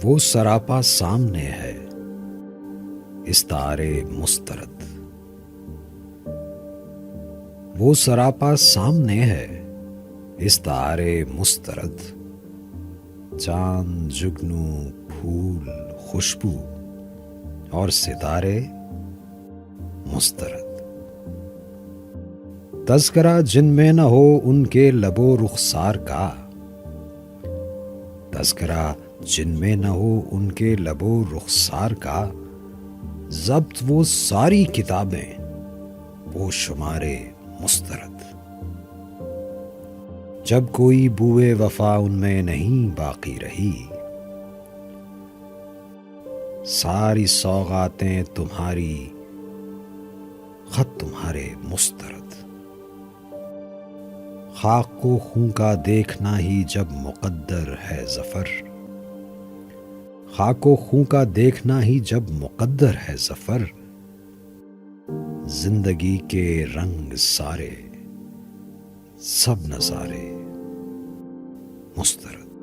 وہ سراپا سامنے ہے استعارے مسترد، وہ سراپا سامنے ہے استعارے مسترد، چاند، جگنو، پھول، خوشبو اور ستارے مسترد۔ تذکرہ جن میں نہ ہو ان کے لب و رخسار کا، تذکرہ جن میں نہ ہو ان کے لب و رخسار کا، ضبط وہ ساری کتابیں وہ شمارے مسترد۔ جب کوئی بوئے وفا ان میں نہیں باقی رہی، ساری سوغاتیں تمہاری، خط تمہارے مسترد۔ خاک کو خوں کا دیکھنا ہی جب مقدر ہے ظفر، خاک و خوں کا دیکھنا ہی جب مقدر ہے ظفر، زندگی کے رنگ سارے سب نظارے مسترد۔